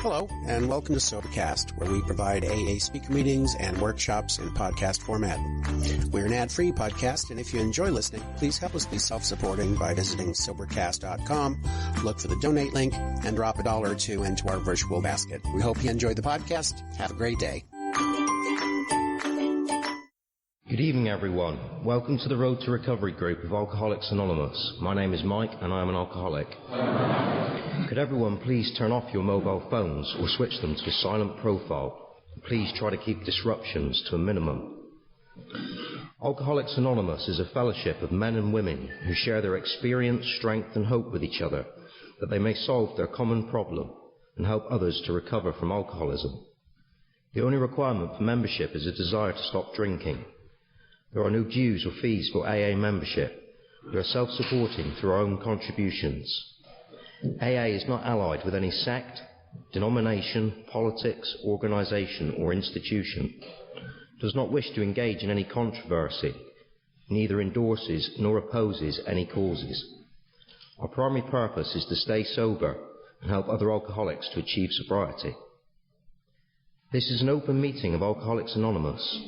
Hello, and welcome to Sobercast, where we provide AA speaker meetings and workshops in podcast format. We're an ad-free podcast, and if you enjoy listening, please help us be self-supporting by visiting Sobercast.com, look for the donate link, and drop $1 or $2 into our virtual basket. We hope you enjoy the podcast. Have a great day. Good evening, everyone. Welcome to the Road to Recovery group of Alcoholics Anonymous. My name is Mike, and I am an alcoholic. Could everyone please turn off your mobile phones or switch them to a silent profile? Please try to keep disruptions to a minimum. Alcoholics Anonymous is a fellowship of men and women who share their experience, strength and hope with each other, that they may solve their common problem and help others to recover from alcoholism. The only requirement for membership is a desire to stop drinking. There are no dues or fees for AA membership. We are self-supporting through our own contributions. AA is not allied with any sect, denomination, politics, organisation or institution, does not wish to engage in any controversy, neither endorses nor opposes any causes. Our primary purpose is to stay sober and help other alcoholics to achieve sobriety. This is an open meeting of Alcoholics Anonymous.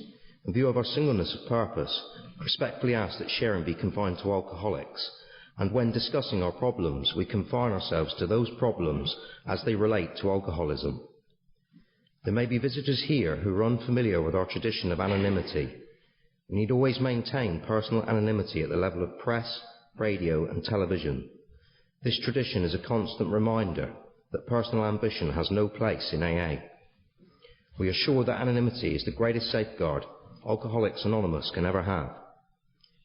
In view of our singleness of purpose, I respectfully ask that sharing be confined to alcoholics, and when discussing our problems, we confine ourselves to those problems as they relate to alcoholism. There may be visitors here who are unfamiliar with our tradition of anonymity. We need always maintain personal anonymity at the level of press, radio and television. This tradition is a constant reminder that personal ambition has no place in AA. We are sure that anonymity is the greatest safeguard Alcoholics Anonymous can ever have.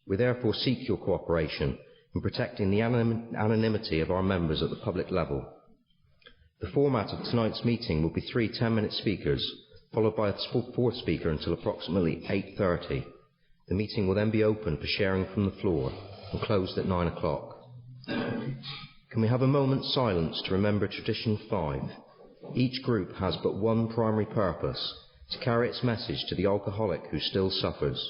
We therefore seek your cooperation in protecting the anonymity of our members at the public level. The format of tonight's meeting will be 3 10-minute speakers, followed by a fourth speaker until approximately 8:30. The meeting will then be open for sharing from the floor and closed at 9 o'clock. Can we have a moment's silence to remember tradition 5? Each group has but one primary purpose: to carry its message to the alcoholic who still suffers.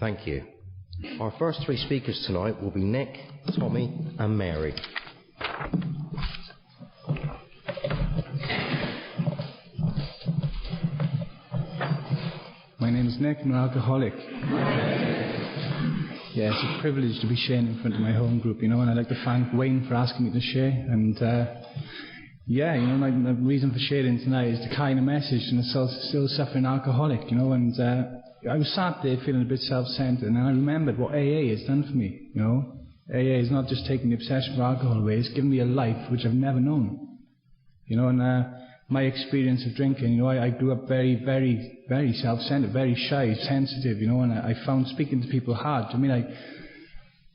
Thank you. Our first 3 speakers tonight will be Nick, Tommy and Mary. My name is Nick, I'm an alcoholic. Yeah, it's a privilege to be sharing in front of my home group, and I'd like to thank Wayne for asking me to share. And the reason for sharing tonight is to carry a message to a still suffering alcoholic, and I was sat there feeling a bit self-centered, and I remembered what AA has done for me, AA is not just taking the obsession for alcohol away, it's given me a life which I've never known, my experience of drinking, I grew up very, very, very self-centered, very shy, sensitive, and I found speaking to people hard.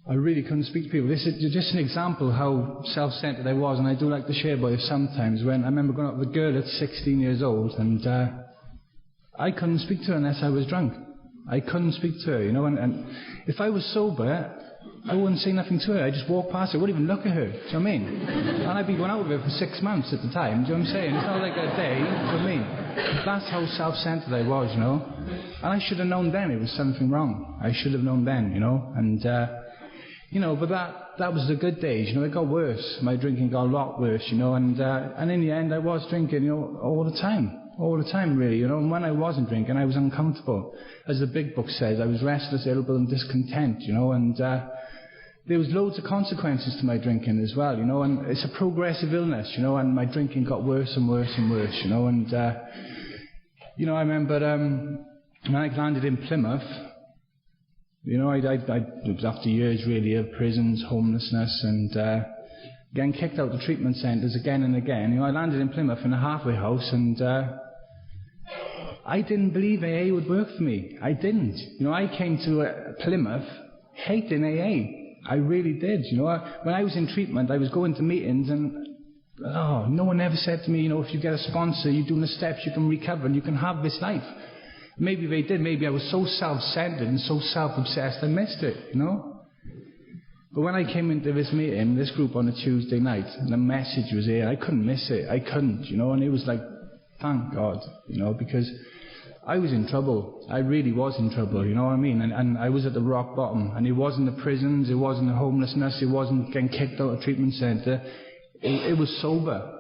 I really couldn't speak to people. This is just an example of how self-centered I was, and I do like to share about it sometimes. When I remember going out with a girl at 16 years old, and I couldn't speak to her unless I was drunk. I couldn't speak to her, and if I was sober, I wouldn't say nothing to her. I'd just walk past her. I wouldn't even look at her. Do you know what I mean? And I'd been going out with her for 6 months at the time. Do you know what I'm saying? It's not like a day. Do you know what I mean? That's how self-centered I was, And I should have known then it was something wrong. I should have known then, And, but that was the good days. It got worse. My drinking got a lot worse, and in the end I was drinking, all the time. All the time, really, and when I wasn't drinking, I was uncomfortable. As the big book says, I was restless, irritable and discontent, and there was loads of consequences to my drinking as well, and it's a progressive illness, and my drinking got worse and worse and worse, and I remember when I landed in Plymouth, it was after years really of prisons, homelessness, and getting kicked out of treatment centres again and again. I landed in Plymouth in a halfway house, and I didn't believe AA would work for me. I didn't. I came to Plymouth hating AA. I really did. When I was in treatment, I was going to meetings, and no one ever said to me, if you get a sponsor, you're doing the steps, you can recover and you can have this life. Maybe they did. Maybe I was so self-centered and so self-obsessed, I missed it. But when I came into this meeting, this group on a Tuesday night, and the message was here, I couldn't miss it. I couldn't, and it was like, thank God, because I was in trouble. I really was in trouble, you know what I mean? And I was at the rock bottom. And it wasn't the prisons, it wasn't the homelessness, it wasn't getting kicked out of a treatment centre. It was sober.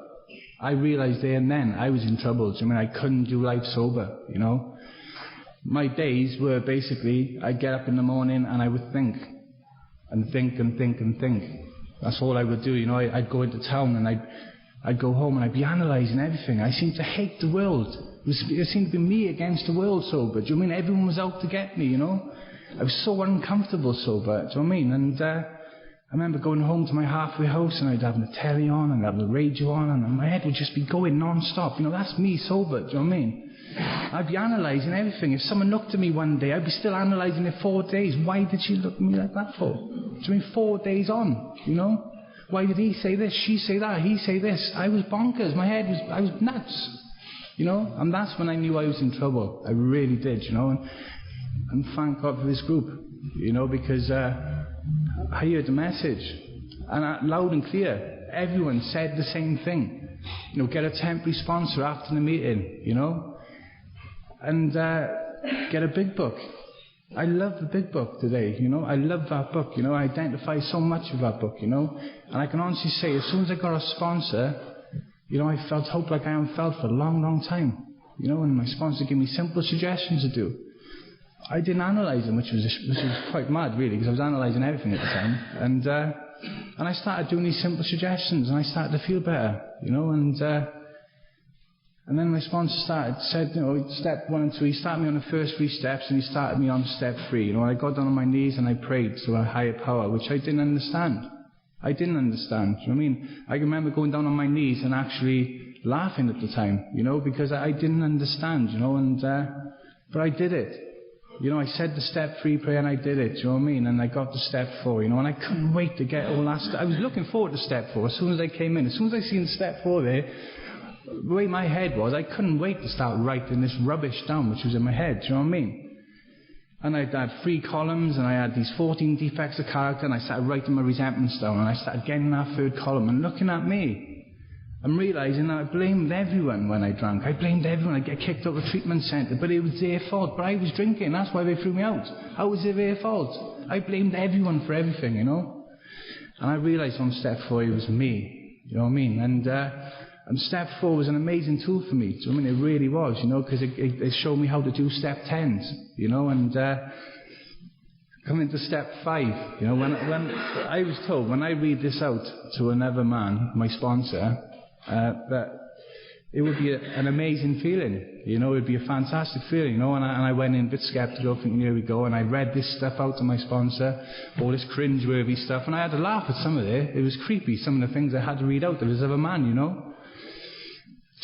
I realised there and then I was in trouble. I mean, I couldn't do life sober, you know. My days were basically, I'd get up in the morning and I would think. And think and think and think. That's all I would do, you know. I'd go into town and I'd go home and I'd be analysing everything. I seemed to hate the world. It seemed to be me against the world sober. Do you know what I mean? Everyone was out to get me, you know. I was so uncomfortable sober, do you know what I mean? And I remember going home to my halfway house and I'd have the telly on and I'd have the radio on and my head would just be going non-stop. You know, that's me sober, do you know what I mean? I'd be analysing everything. If someone looked at me one day, I'd be still analysing it 4 days. Why did she look at me like that for? Do you know what I mean? 4 days on, you know? Why did he say this, she say that, he say this? I was bonkers. I was nuts. You know, and that's when I knew I was in trouble. I really did, you know, and thank God for this group, you know, because I heard the message, and loud and clear, everyone said the same thing. You know, get a temporary sponsor after the meeting, you know, and get a big book. I love the big book today, you know, I love that book, you know, I identify so much with that book, you know, and I can honestly say, as soon as I got a sponsor, you know, I felt hope like I haven't felt for a long, long time. You know, and my sponsor gave me simple suggestions to do. I didn't analyse them, which was quite mad, really, because I was analysing everything at the time. And I started doing these simple suggestions, and I started to feel better, you know, and then my sponsor said, you know, step 1 and 2, he started me on the first 3 steps, and he started me on step 3. You know, I got down on my knees and I prayed to a higher power, which I didn't understand. Do you know what I mean? I remember going down on my knees and actually laughing at the time, you know, because I didn't understand, you know, and but I did it. You know, I said the step 3 prayer and I did it, you know what I mean? And I got to step 4, you know, and I couldn't wait to get all that stuff. I was looking forward to step 4 as soon as I came in. As soon as I seen step 4 there, the way my head was, I couldn't wait to start writing this rubbish down which was in my head, do you know what I mean? And I had 3 columns, and I had these 14 defects of character, and I started writing my resentments down, and I started getting that 3rd column, and looking at me, and realising that I blamed everyone when I drank. I blamed everyone. I'd get kicked out of the treatment centre, but it was their fault. But I was drinking, that's why they threw me out. How was it their fault? I blamed everyone for everything, you know. And I realised on step 4 it was me, you know what I mean? And step 4 was an amazing tool for me. I mean, it really was, you know, because it showed me how to do step 10s, you know, and coming to step 5, you know, when I was told, when I read this out to another man, my sponsor, that it would be an amazing feeling, you know, it would be a fantastic feeling, you know, and I went in a bit sceptical, thinking, here we go, and I read this stuff out to my sponsor, all this cringe-worthy stuff, and I had to laugh at some of it. It was creepy, some of the things I had to read out to this other man, you know.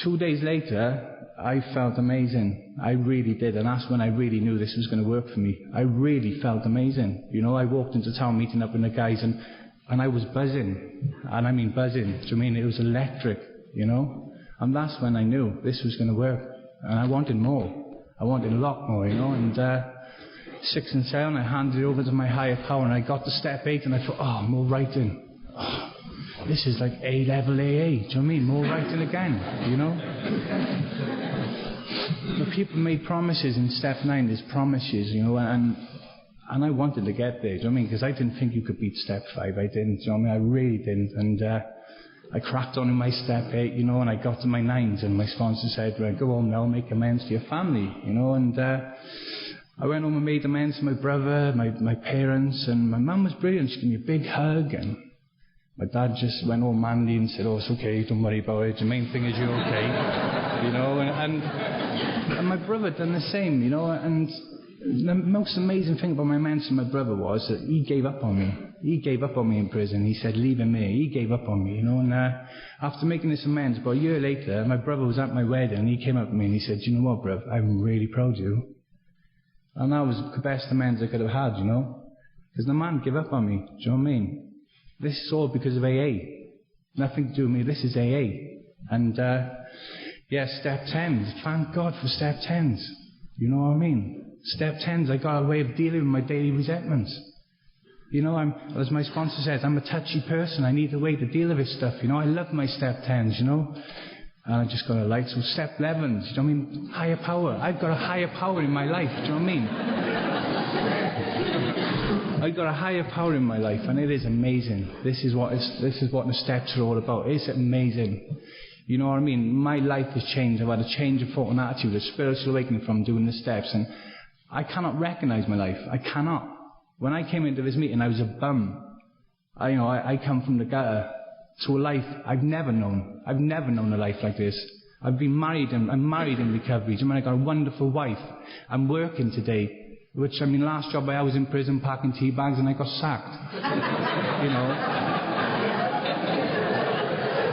2 days later, I felt amazing. I really did, and that's when I really knew this was going to work for me. I really felt amazing. You know, I walked into town meeting up with the guys, and I was buzzing. And I mean buzzing. Do you mean it was electric, you know? And that's when I knew this was going to work. And I wanted more. I wanted a lot more, you know? And 6 and 7, I handed it over to my higher power, and I got to step 8, and I thought, oh, more writing. Oh, this is like A-level AA, do you know what I mean? More writing again, you know? The people made promises in step 9, there's promises, you know, and I wanted to get there, do you know what I mean? Because I didn't think you could beat step 5, I didn't, do you know what I mean? I really didn't, and I cracked on in my step 8, you know, and I got to my 9s, and my sponsor said, well, go home now, make amends to your family, you know, and I went home and made amends to my brother, my parents, and my mum was brilliant. She gave me a big hug, and my dad just went all manly and said, oh, it's okay, don't worry about it, the main thing is you're okay, you know, and my brother done the same, you know, and the most amazing thing about my amends to my brother was that he gave up on me. He gave up on me in prison. He said, leave him here. He gave up on me, you know, and after making this amends, about a year later, my brother was at my wedding, and he came up to me and he said, you know what, bruv, I'm really proud of you. And that was the best amends I could have had, you know, because the man gave up on me, do you know what I mean? This is all because of AA. Nothing to do with me, this is AA. And, yeah, step 10s, thank God for step 10s, you know what I mean? Step 10s, I got a way of dealing with my daily resentments. You know, as my sponsor says, I'm a touchy person, I need a way to deal with this stuff, you know, I love my step 10s, you know. And I just got a light. So step 11, you know what I mean? Higher power. I've got a higher power in my life, do you know what I mean? I've got a higher power in my life, and it is amazing. This is what the steps are all about. It's amazing. You know what I mean? My life has changed. I've had a change of thought and attitude, a spiritual awakening from doing the steps, and I cannot recognise my life. I cannot. When I came into this meeting, I was a bum. I come from the gutter to a life I've never known. I've never known a life like this. I've been married, and I'm married in recovery. I mean, I got a wonderful wife. I'm working today. Which, I mean, last job I was in prison packing tea bags and I got sacked. You know.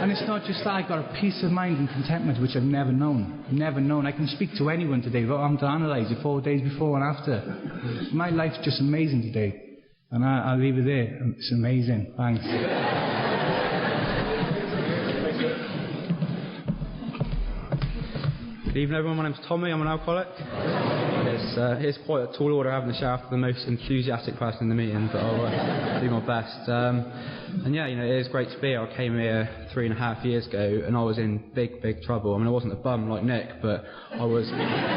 And it's not just that, I got a peace of mind and contentment which I've never known. Never known. I can speak to anyone today without having to analyse it 4 days before and after. My life's just amazing today. And I'll leave it there. It's amazing. Thanks. Good evening everyone, my name's Tommy, I'm an alcoholic. It's quite a tall order having to shout after the most enthusiastic person in the meeting, but I'll do my best. And yeah, you know, it is great to be here. I came here 3.5 years ago and I was in big trouble. I mean, I wasn't a bum like Nick, but I was pretty bad.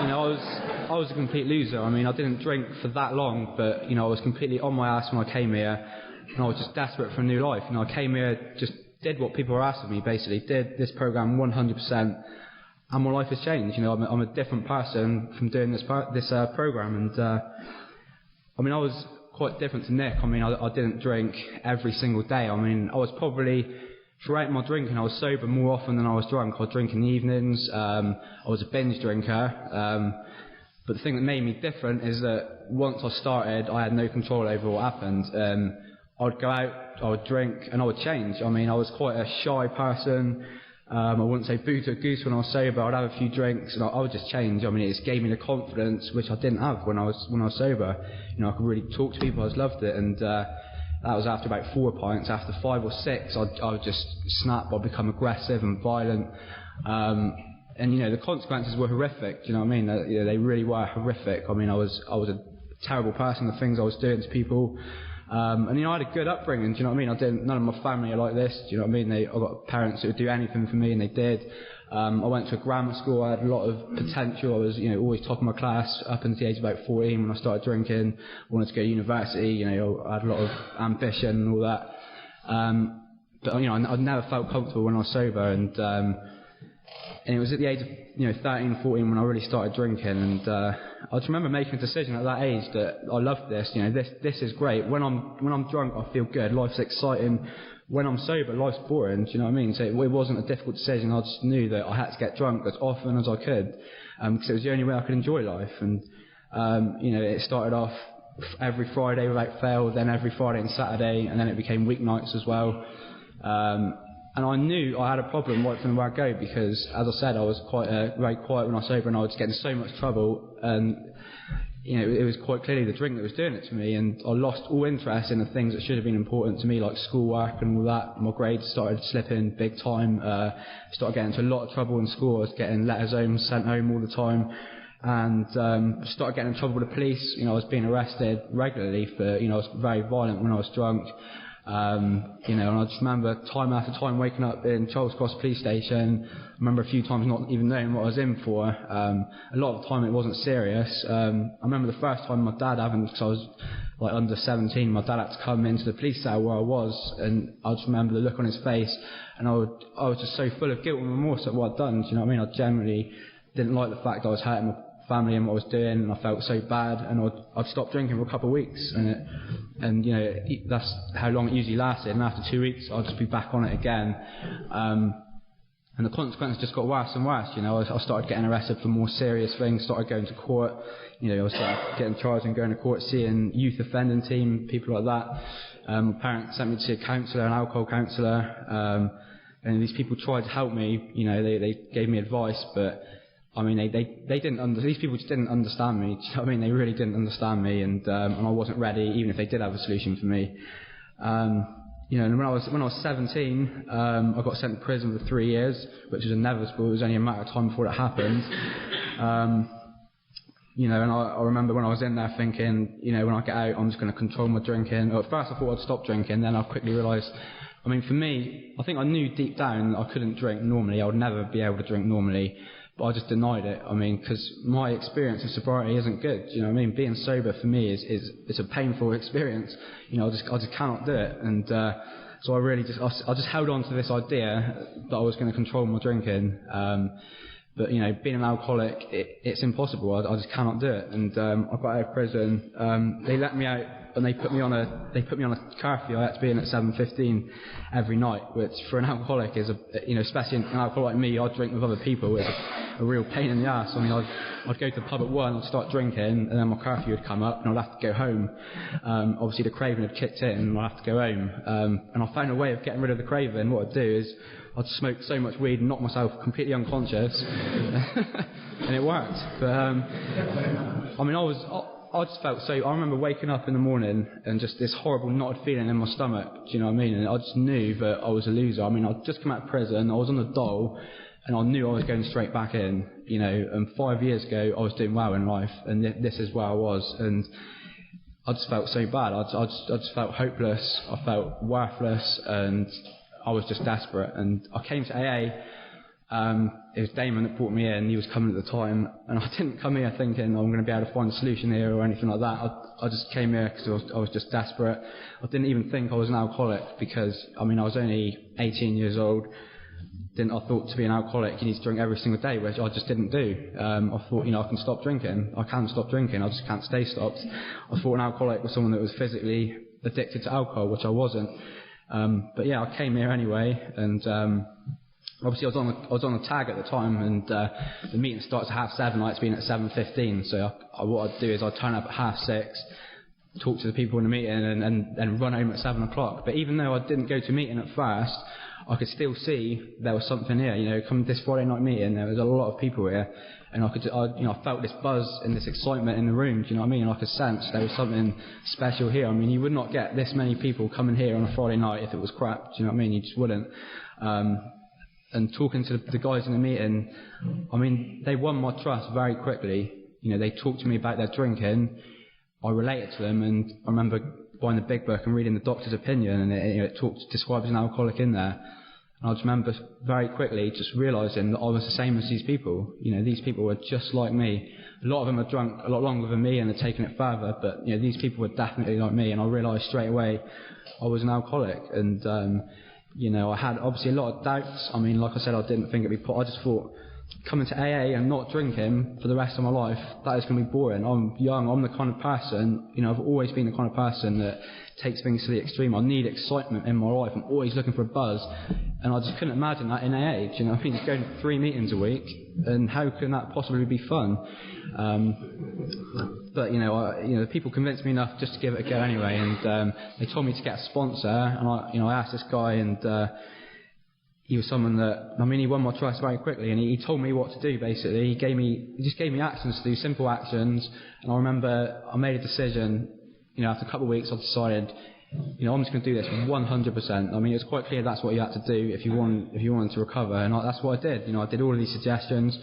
You know, I was a complete loser. I mean, I didn't drink for that long, but, you know, I was completely on my ass when I came here and I was just desperate for a new life. You know, I came here, just did what people were asking me, basically, did this program 100%. And my life has changed. You know, I'm a different person from doing this program, and I mean, I was quite different to Nick. I mean, I didn't drink every single day. I mean, I was probably throughout my drinking, I was sober more often than I was drunk. I would drink in the evenings. I was a binge drinker. But the thing that made me different is that once I started, I had no control over what happened. I would go out, I would drink, and I would change. I mean, I was quite a shy person. I wouldn't say boo to a goose when I was sober. I'd have a few drinks and I would just change. I mean, it just gave me the confidence which I didn't have when I was sober. You know, I could really talk to people. I just loved it, and that was after about 4 pints. After 5 or 6, I would just snap. I'd become aggressive and violent, and you know, the consequences were horrific. Do you know what I mean? You know, they really were horrific. I mean, I was a terrible person. The things I was doing to people. And you know, I had a good upbringing, do you know what I mean? None of my family are like this, do you know what I mean? I got parents who would do anything for me, and they did. I went to a grammar school. I had a lot of potential. I was, you know, always top of my class up until the age of about 14 when I started drinking. I wanted to go to university, you know, I had a lot of ambition and all that. But you know, I never felt comfortable when I was sober, and it was at the age of, you know, 13, 14 when I really started drinking, and I just remember making a decision at that age that I loved this. You know, this is great. When I'm drunk, I feel good. Life's exciting. When I'm sober, life's boring. Do you know what I mean? So it wasn't a difficult decision. I just knew that I had to get drunk as often as I could, because it was the only way I could enjoy life. And you know, it started off every Friday without fail, then every Friday and Saturday, and then it became weeknights as well. And I knew I had a problem right from the word go, because, as I said, I was very quiet when I was sober, and I was getting so much trouble. And you know, it was quite clearly the drink that was doing it to me, and I lost all interest in the things that should have been important to me, like schoolwork and all that. My grades started slipping big time. Started getting into a lot of trouble in school. I was getting letters home, sent home all the time, and started getting in trouble with the police. You know, I was being arrested regularly for, you know, I was very violent when I was drunk. You know, and I just remember time after time waking up in Charles Cross Police Station. I remember a few times not even knowing what I was in for. A lot of the time it wasn't serious. I remember the first time my dad having, because I was like under 17, my dad had to come into the police cell where I was, and I just remember the look on his face, and I was just so full of guilt and remorse at what I'd done. Do you know what I mean? I generally didn't like the fact that I was hurting my family and what I was doing, and I felt so bad, and I'd stop drinking for a couple of weeks, and you know, that's how long it usually lasted, and after 2 weeks I'd just be back on it again, and the consequences just got worse and worse. You know, I started getting arrested for more serious things, started going to court, you know, I started getting charged and going to court, seeing youth offending team, people like that. My parents sent me to see a counsellor, an alcohol counsellor, and these people tried to help me. You know, they gave me advice, but I mean, they didn't these people just didn't understand me. Do you know what I mean? They really didn't understand me, and I wasn't ready, even if they did have a solution for me. You know, and when I was 17, I got sent to prison for 3 years, which was inevitable. It was only a matter of time before it happened. You know, and I remember when I was in there thinking, you know, when I get out, I'm just going to control my drinking. At first I thought I'd stop drinking, then I quickly realised I mean, for me, I think I knew deep down that I couldn't drink normally. I would never be able to drink normally, but I just denied it. I mean, because my experience of sobriety isn't good. You know what I mean? Being sober for me is a painful experience. You know, I just cannot do it. And so I really I just held on to this idea that I was going to control my drinking. But you know, being an alcoholic, it's impossible. I just cannot do it. And I got out of prison. They let me out. And they put me on a curfew. I had to be in at 7:15 every night, which for an alcoholic is especially an alcoholic like me, I'd drink with other people. It's a real pain in the ass. I mean, I'd go to the pub at 1, I'd start drinking, and then my curfew would come up, and I'd have to go home. Obviously, the craving had kicked in, and I'd have to go home. And I found a way of getting rid of the craving. What I'd do is I'd smoke so much weed and knock myself completely unconscious, and it worked. But I mean, I just felt so. I remember waking up in the morning and just this horrible knotted feeling in my stomach. Do you know what I mean? And I just knew that I was a loser. I mean, I'd just come out of prison. I was on the dole, and I knew I was going straight back in. You know, and 5 years ago I was doing well in life, and this is where I was. And I just felt so bad. I just felt hopeless. I felt worthless, and I was just desperate. And I came to AA. It was Damon that brought me in. He was coming at the time, and I didn't come here thinking I'm going to be able to find a solution here or anything like that. I just came here because I was just desperate. I didn't even think I was an alcoholic because, I mean, I was only 18 years old. I thought to be an alcoholic you need to drink every single day, which I just didn't do. I thought, I can stop drinking. I can stop drinking. I just can't stay stopped. I thought an alcoholic was someone that was physically addicted to alcohol, which I wasn't. But yeah, I came here anyway, and obviously I was on a tag at the time, and the meeting starts at 7:30. I had to be in at 7:15. So what I'd do is I'd turn up at 6:30, talk to the people in the meeting, and run home at 7 o'clock. But even though I didn't go to a meeting at first, I could still see there was something here. You know, come this Friday night meeting, there was a lot of people here, and I felt this buzz and this excitement in the room. Do you know what I mean? And I could sense there was something special here. I mean, you would not get this many people coming here on a Friday night if it was crap. Do you know what I mean? You just wouldn't. And talking to the guys in the meeting, I mean, they won my trust very quickly. You know, they talked to me about their drinking. I related to them, and I remember buying the big book and reading the doctor's opinion, and it describes an alcoholic in there. And I just remember very quickly just realising that I was the same as these people. You know, these people were just like me. A lot of them had drunk a lot longer than me and had taken it further, but these people were definitely like me, and I realised straight away I was an alcoholic. And I had obviously a lot of doubts. I mean, like I said, I didn't think it'd be I just thought coming to AA and not drinking for the rest of my life, that is going to be boring. I'm young, I'm the kind of person, I've always been the kind of person that takes things to the extreme. I need excitement in my life. I'm always looking for a buzz, and I just couldn't imagine that in AA. Do you know what I mean? Just going to 3 meetings a week, and how can that possibly be fun? But the people convinced me enough just to give it a go anyway, and they told me to get a sponsor, and I asked this guy, and he was someone that, he won my trust very quickly, and he told me what to do. Basically, he just gave me actions to do, simple actions. And I remember I made a decision. After a couple of weeks, I decided, I'm just going to do this 100%. It was quite clear that's what you had to do if you wanted to recover, and that's what I did. I did all of these suggestions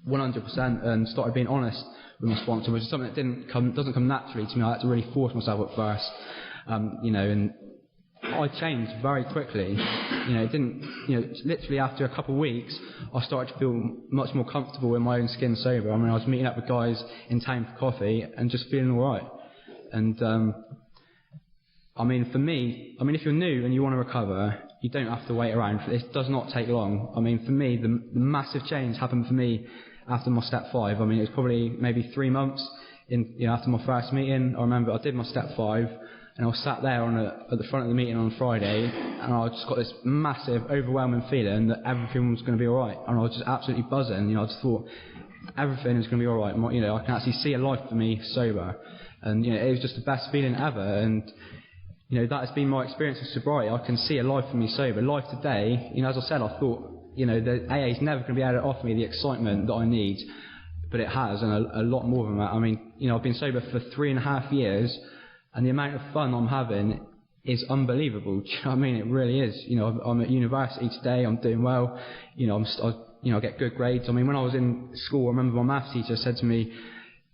100%, and started being honest with my sponsor, which is something that doesn't come naturally to me. I had to really force myself at first, and I changed very quickly. Literally after a couple of weeks, I started to feel much more comfortable in my own skin sober. I was meeting up with guys in town for coffee and just feeling all right. And for me, if you're new and you want to recover, you don't have to wait around. It does not take long. For me, the massive change happened for me after my step 5. It was probably maybe 3 months after my first meeting. I remember I did my step 5. And I was sat there at the front of the meeting on Friday, and I just got this massive, overwhelming feeling that everything was going to be all right. And I was just absolutely buzzing. I just thought everything is going to be all right. I can actually see a life for me sober. And, it was just the best feeling ever. And, that has been my experience with sobriety. I can see a life for me sober. Life today, as I said, I thought, the AA is never going to be able to offer me the excitement that I need. But it has, and a lot more than that. I've been sober for 3.5 years. And the amount of fun I'm having is unbelievable. Do you know what I mean? It really is. I'm at university today. I'm doing well. I get good grades. When I was in school, I remember my maths teacher said to me,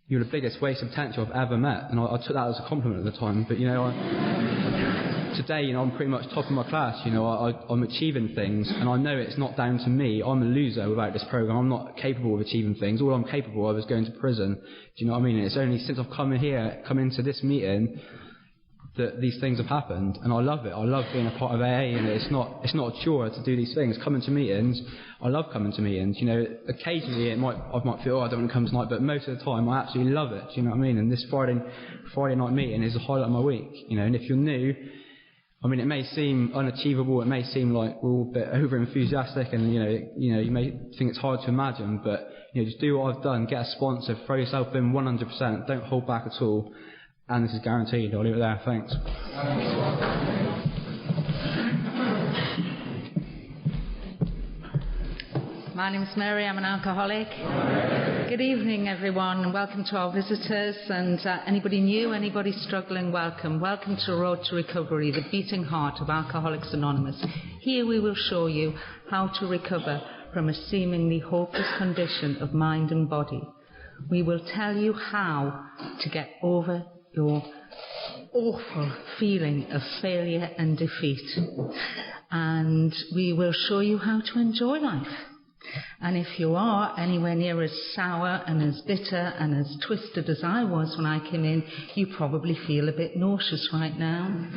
"You're the biggest waste of potential I've ever met." And I took that as a compliment at the time. But today, I'm pretty much top of my class. I'm achieving things, and I know it's not down to me. I'm a loser without this program. I'm not capable of achieving things. All I'm capable of is going to prison. Do you know what I mean? And it's only since I've come into this meeting, that these things have happened, and I love it. I love being a part of AA, and it's not a chore to do these things. Coming to meetings, I love coming to meetings. Occasionally I might feel, I don't want to come tonight, but most of the time I absolutely love it. Do you know what I mean? And this Friday night meeting is the highlight of my week. And if you're new, it may seem unachievable. It may seem like we're all a bit over enthusiastic, and you may think it's hard to imagine, but just do what I've done. Get a sponsor, throw yourself in 100%. Don't hold back at all. And this is guaranteed. I'll leave it there. Thanks. My name's Mary. I'm an alcoholic. Good evening, everyone, and welcome to our visitors. And anybody new, anybody struggling, welcome. Welcome to Road to Recovery, the beating heart of Alcoholics Anonymous. Here we will show you how to recover from a seemingly hopeless condition of mind and body. We will tell you how to get over your awful feeling of failure and defeat, and we will show you how to enjoy life. And if you are anywhere near as sour and as bitter and as twisted as I was when I came in, you probably feel a bit nauseous right now.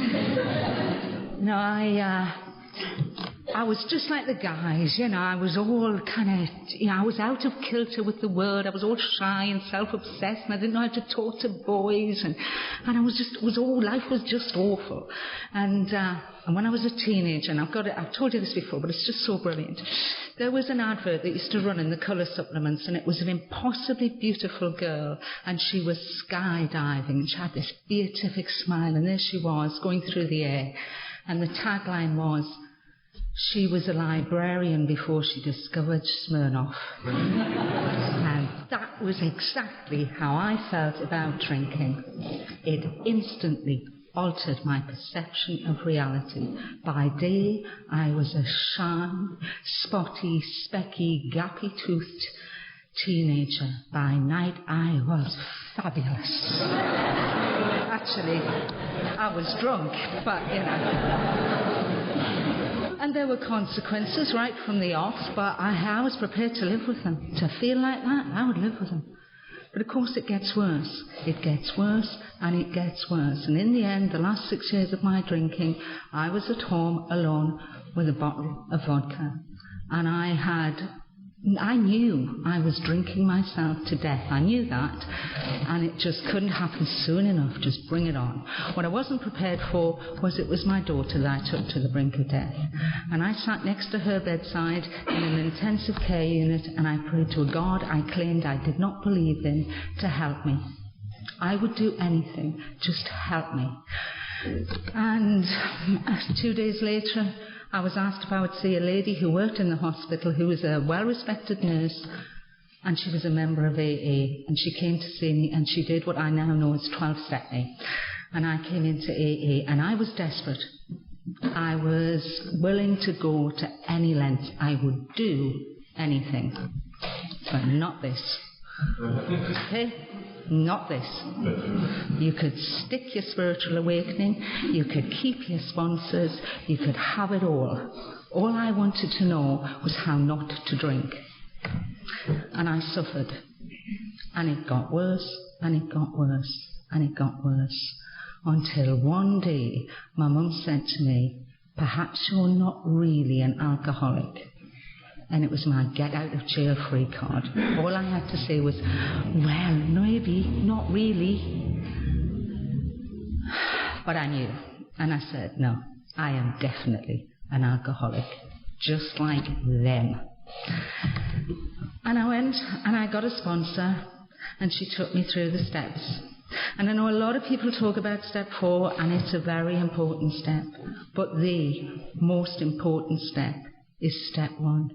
I was just like the guys, I was all kind of, I was out of kilter with the world. I was all shy and self-obsessed, and I didn't know how to talk to boys, and life was just awful. And when I was a teenager, and I've told you this before, but it's just so brilliant. There was an advert that used to run in the colour supplements, and it was an impossibly beautiful girl, and she was skydiving, and she had this beatific smile, and there she was going through the air, and the tagline was, "She was a librarian before she discovered Smirnoff." And that was exactly how I felt about drinking. It instantly altered my perception of reality. By day, I was a shy, spotty, specky, gappy-toothed teenager. By night, I was fabulous. Actually, I was drunk, but, And there were consequences right from the off, but I was prepared to live with them. To feel like that, I would live with them. But of course it gets worse. It gets worse and it gets worse. And in the end, the last 6 years of my drinking, I was at home alone with a bottle of vodka. And I knew I was drinking myself to death. I knew that, and it just couldn't happen soon enough. Just bring it on. What I wasn't prepared for was it was my daughter that I took to the brink of death. And I sat next to her bedside in an intensive care unit, and I prayed to a God I claimed I did not believe in to help me. I would do anything, just help me. And 2 days later, I was asked if I would see a lady who worked in the hospital, who was a well-respected nurse, and she was a member of AA, and she came to see me, and she did what I now know as 12-step me. And I came into AA, and I was desperate. I was willing to go to any length. I would do anything, but not this. Okay? Not this. You could stick your spiritual awakening, you could keep your sponsors, you could have it all. All I wanted to know was how not to drink. And I suffered. And it got worse, and it got worse, and it got worse. Until one day my mum said to me, "Perhaps you're not really an alcoholic." And it was my get out of jail free card. All I had to say was, "Well, maybe, not really." But I knew. And I said, "No, I am definitely an alcoholic, just like them." And I went and I got a sponsor, and she took me through the steps. And I know a lot of people talk about step 4, and it's a very important step. But the most important step is step 1.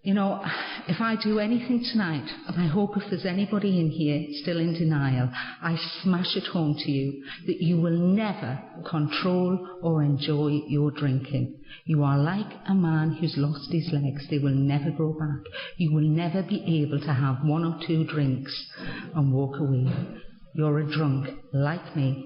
If I do anything tonight, and I hope if there's anybody in here still in denial, I smash it home to you that you will never control or enjoy your drinking. You are like a man who's lost his legs. They will never grow back. You will never be able to have 1 or 2 drinks and walk away. You're a drunk, like me,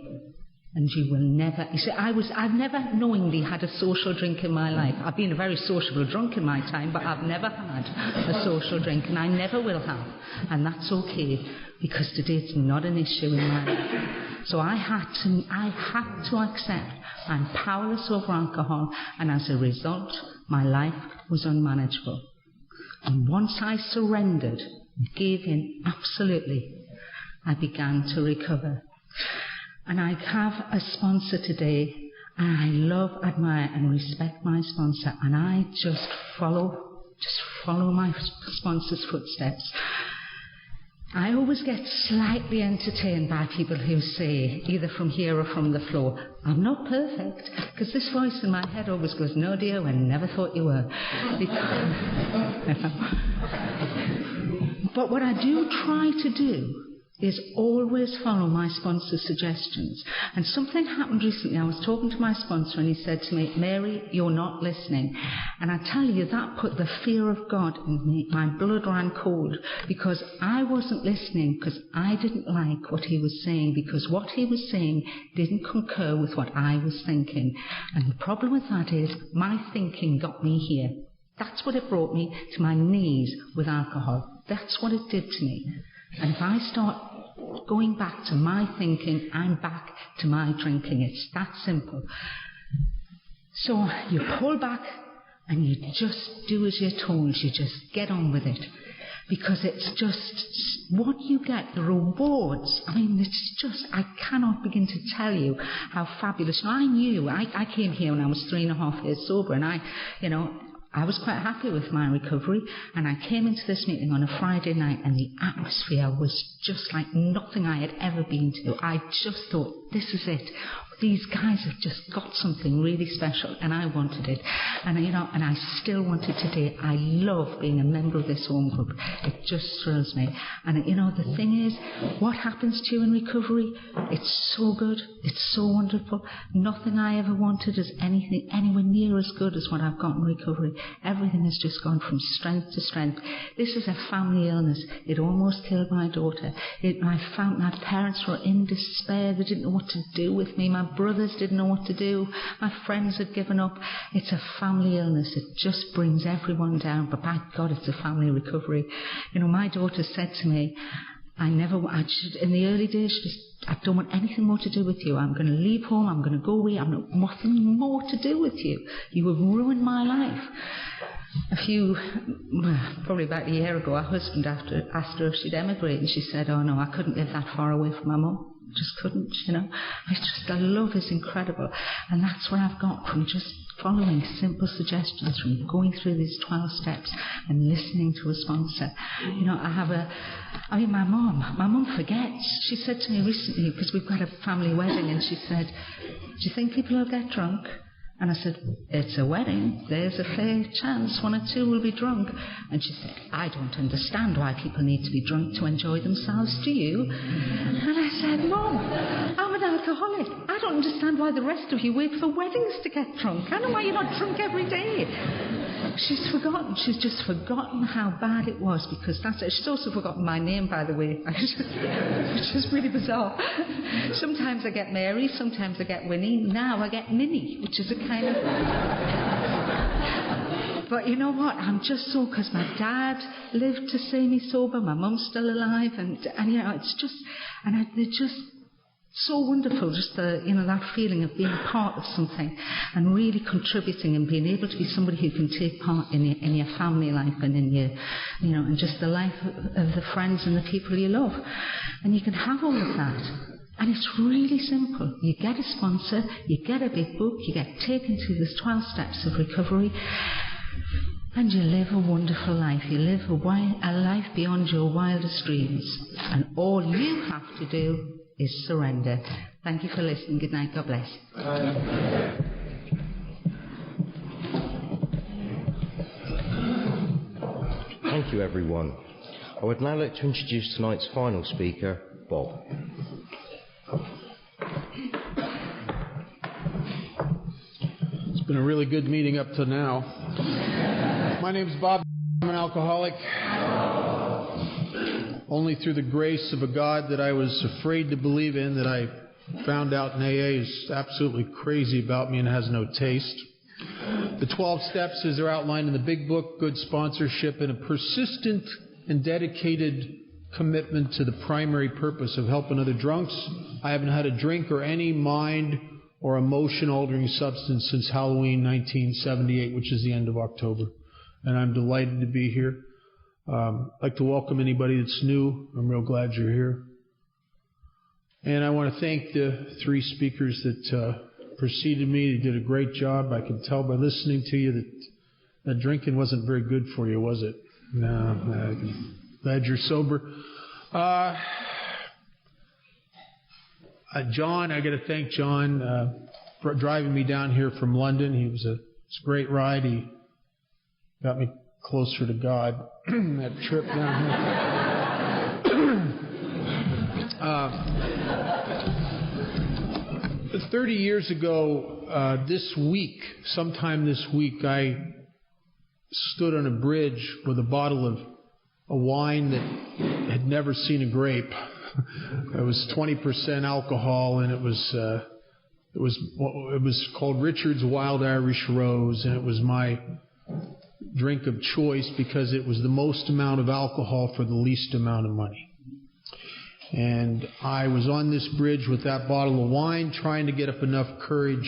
And you will never... You see, I've never knowingly had a social drink in my life. I've been a very sociable drunk in my time, but I've never had a social drink, and I never will have. And that's okay, because today it's not an issue in my life. So I had to accept I'm powerless over alcohol, and as a result, my life was unmanageable. And once I surrendered, gave in absolutely, I began to recover. And I have a sponsor today, and I love, admire and respect my sponsor, and I just follow my sponsor's footsteps. I always get slightly entertained by people who say, either from here or from the floor, I'm not perfect, because this voice in my head always goes, no dear, I never thought you were. But what I do try to do is always follow my sponsor's suggestions. And something happened recently. I was talking to my sponsor and he said to me, Mary, you're not listening. And I tell you, that put the fear of God in me. My blood ran cold, because I wasn't listening, because I didn't like what he was saying, because what he was saying didn't concur with what I was thinking. And the problem with that is my thinking got me here. That's what it brought me to my knees with alcohol. That's what it did to me. And if I start going back to my thinking, I'm back to my drinking. It's that simple. So you pull back and you just do as you're told. You just get on with it. Because it's just what you get, the rewards. I mean, it's just, I cannot begin to tell you how fabulous. Now, I came here when I was 3.5 years sober, and I was quite happy with my recovery, and I came into this meeting on a Friday night, and the atmosphere was just like nothing I had ever been to. I just thought, this is it. These guys have just got something really special, and I wanted it. And and I still want it today. I love being a member of this home group. It just thrills me. And the thing is, what happens to you in recovery? It's so good. It's so wonderful. Nothing I ever wanted is anything anywhere near as good as what I've got in recovery. Everything has just gone from strength to strength. This is a family illness. It almost killed my daughter. My parents were in despair. They didn't know what to do with me. My brothers didn't know what to do. My friends had given up. It's a family illness. It just brings everyone down. But by God, it's a family recovery. My daughter said to me, in the early days, I don't want anything more to do with you. I'm going to leave home. I'm going to go away. I've nothing more to do with you. You have ruined my life. Probably about a year ago, her husband asked her if she'd emigrate, and she said, oh no, I couldn't live that far away from my mum. Just couldn't, The love is incredible. And that's what I've got from just following simple suggestions, from going through these 12 steps and listening to a sponsor. My mum forgets. She said to me recently, because we've got a family wedding, and she said, do you think people will get drunk? And I said, it's a wedding. There's a fair chance 1 or 2 will be drunk. And she said, I don't understand why people need to be drunk to enjoy themselves, do you? And I said, Mum, I'm an alcoholic. I don't understand why the rest of you wait for weddings to get drunk. I know why you're not drunk every day. She's forgotten. She's just forgotten how bad it was, because that's it. She's also forgotten my name, by the way, which is really bizarre. Sometimes I get Mary, sometimes I get Winnie. Now I get Minnie, which is a kind of... But you know what? I'm just so... Because my dad lived to see me sober. My mum's still alive. And it's just... And they're just... so wonderful, just that feeling of being part of something and really contributing and being able to be somebody who can take part in your family life and in your, and just the life of the friends and the people you love. And you can have all of that. And it's really simple. You get a sponsor, you get a big book, you get taken through the 12 steps of recovery, and you live a wonderful life. You live a life beyond your wildest dreams. And all you have to do is surrender. Thank you for listening. Good night. God bless. Thank you, everyone. I would now like to introduce tonight's final speaker, Bob. It's been a really good meeting up to now. My name's Bob. I'm an alcoholic. Only through the grace of a God that I was afraid to believe in, that I found out in AA is absolutely crazy about me and has no taste. The 12 steps, as they're outlined in the big book, good sponsorship, and a persistent and dedicated commitment to the primary purpose of helping other drunks. I haven't had a drink or any mind or emotion-altering substance since Halloween 1978, which is the end of October. And I'm delighted to be here. I'd like to welcome anybody that's new. I'm real glad you're here. And I want to thank the three speakers that preceded me. They did a great job. I could tell by listening to you that drinking wasn't very good for you, was it? No, I'm glad you're sober. John, I got to thank John for driving me down here from London. It's a great ride. He got me closer to God that trip down here. 30 years ago, sometime this week, I stood on a bridge with a bottle of a wine that had never seen a grape. It was 20% alcohol, and it was called Richard's Wild Irish Rose, and it was my drink of choice because it was the most amount of alcohol for the least amount of money. And I was on this bridge with that bottle of wine, trying to get up enough courage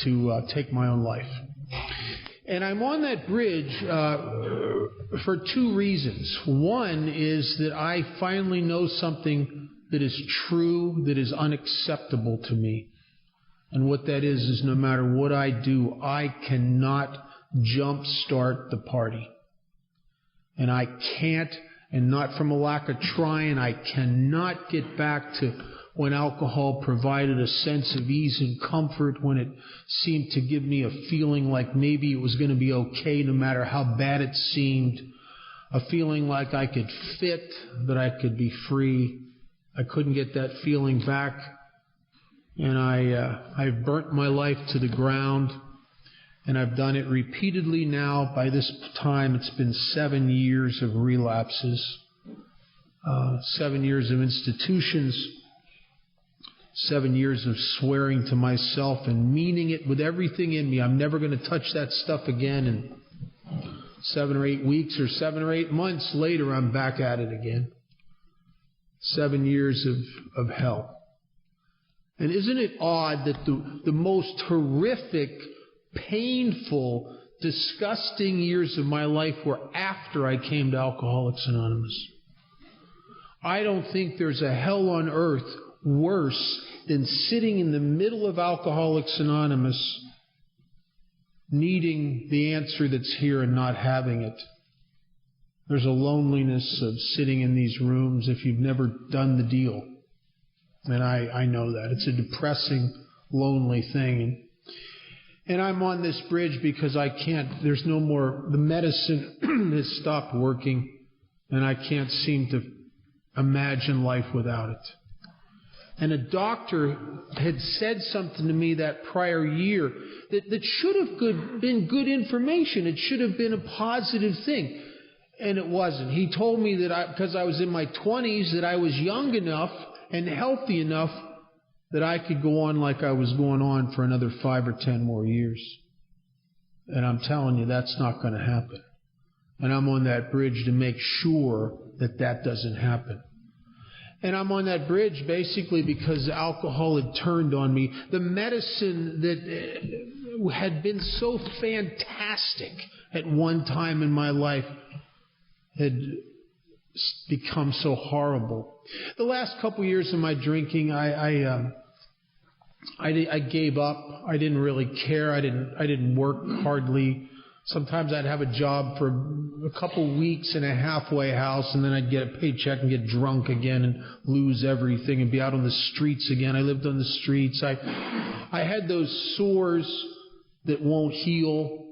to take my own life. And I'm on that bridge for two reasons. One is that I finally know something that is true, that is unacceptable to me. And what that is no matter what I do, I cannot jumpstart the party. And I can't, and not from a lack of trying, I cannot get back to when alcohol provided a sense of ease and comfort, when it seemed to give me a feeling like maybe it was going to be okay no matter how bad it seemed, a feeling like I could fit, that I could be free. I couldn't get that feeling back, and I've burnt my life to the ground, and I've done it repeatedly now. By this time, it's been 7 years of relapses, 7 years of institutions, 7 years of swearing to myself and meaning it with everything in me. I'm never going to touch that stuff again. And 7 or 8 weeks or 7 or 8 months later, I'm back at it again. 7 years of hell. And isn't it odd that the most horrific, painful, disgusting years of my life were after I came to Alcoholics Anonymous? I don't think there's a hell on earth worse than sitting in the middle of Alcoholics Anonymous, needing the answer that's here and not having it. There's a loneliness of sitting in these rooms if you've never done the deal. And I know that. It's a depressing, lonely thing. And I'm on this bridge because I can't, there's no more, the medicine has stopped working, and I can't seem to imagine life without it. And a doctor had said something to me that prior year that should have been good information. It should have been a positive thing. And it wasn't. He told me that because I was in my 20s, that I was young enough and healthy enough that I could go on like I was going on for another 5 or 10 more years. And I'm telling you, that's not going to happen. And I'm on that bridge to make sure that that doesn't happen. And I'm on that bridge basically because alcohol had turned on me. The medicine that had been so fantastic at one time in my life had become so horrible. The last couple years of my drinking, I gave up. I didn't really care. I didn't work hardly. Sometimes I'd have a job for a couple weeks in a halfway house, and then I'd get a paycheck and get drunk again and lose everything and be out on the streets again. I lived on the streets. I had those sores that won't heal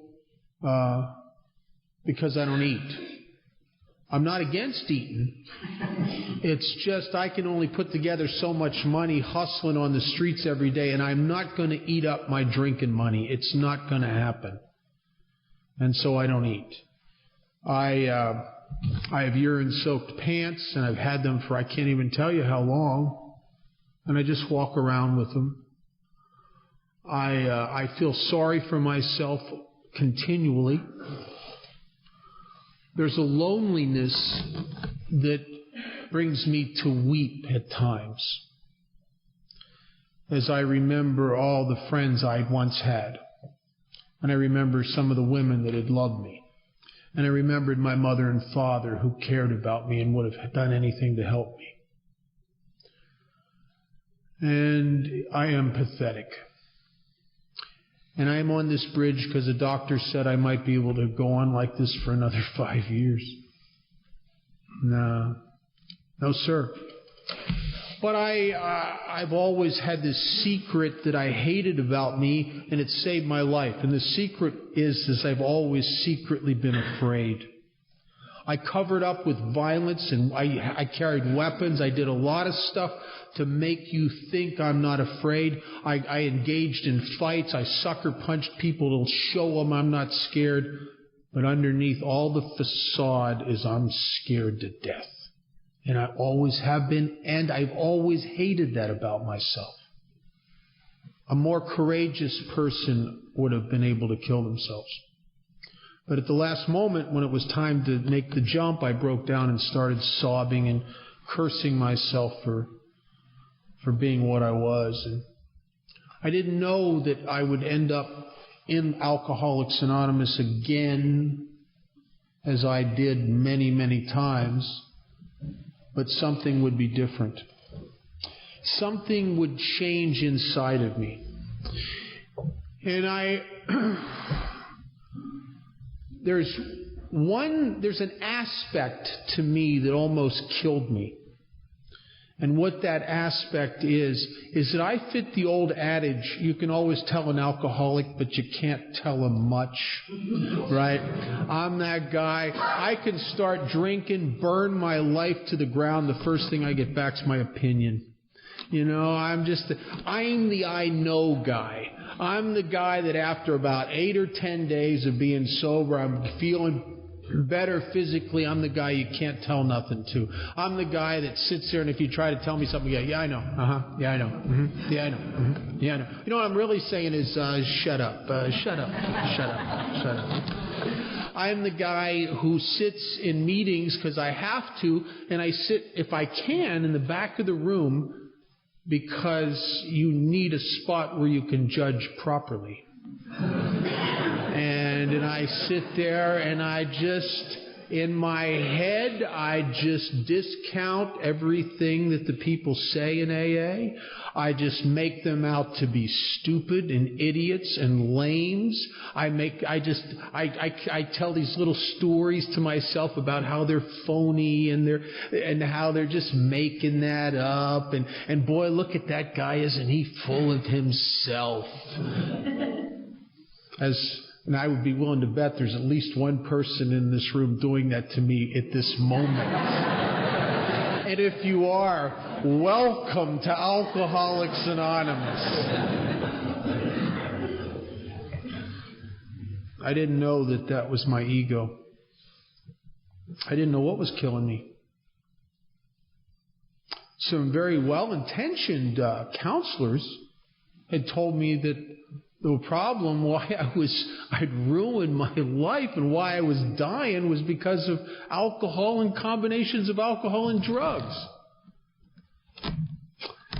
because I don't eat. I'm not against eating. It's just I can only put together so much money hustling on the streets every day, and I'm not going to eat up my drinking money. It's not going to happen. And so I don't eat. I have urine-soaked pants, and I've had them for I can't even tell you how long. and I just walk around with them. I feel sorry for myself continually. There's a loneliness that brings me to weep at times as I remember all the friends I once had. And I remember some of the women that had loved me. And I remembered my mother and father who cared about me and would have done anything to help me. And I am pathetic. And I am on this bridge because the doctor said I might be able to go on like this for another 5 years. No, sir. But I've always had this secret that I hated about me, and it saved my life. And the secret is I've always secretly been afraid. I covered up with violence, and I carried weapons. I did a lot of stuff to make you think I'm not afraid. I engaged in fights. I sucker punched people to show them I'm not scared. But underneath all the facade is I'm scared to death. And I always have been, and I've always hated that about myself. A more courageous person would have been able to kill themselves. But at the last moment, when it was time to make the jump, I broke down and started sobbing and cursing myself for being what I was. And I didn't know that I would end up in Alcoholics Anonymous again, as I did many, many times. But something would be different. Something would change inside of me. And there's an aspect to me that almost killed me. And what that aspect is that I fit the old adage, you can always tell an alcoholic, but you can't tell him much, right? I'm that guy. I can start drinking, burn my life to the ground. The first thing I get back is my opinion. You know, I'm the I know guy. I'm the guy that after about 8 or 10 days of being sober, I'm feeling better physically. I'm the guy you can't tell nothing to. I'm the guy that sits there, and if you try to tell me something, yeah, I know. Yeah, I know. Yeah, I know. Yeah, I know. You know what I'm really saying is, shut up. Shut up. Shut up. Shut up. I'm the guy who sits in meetings because I have to, and I sit, if I can, in the back of the room because you need a spot where you can judge properly. And I sit there and I just, in my head, I just discount everything that the people say in AA. I just make them out to be stupid and idiots and lames. I tell these little stories to myself about how they're phony and how they're just making that up. And boy, look at that guy, isn't he full of himself? And I would be willing to bet there's at least one person in this room doing that to me at this moment. And if you are, welcome to Alcoholics Anonymous. I didn't know that was my ego. I didn't know what was killing me. Some very well-intentioned counselors had told me that the problem why I'd ruined my life and why I was dying was because of alcohol and combinations of alcohol and drugs.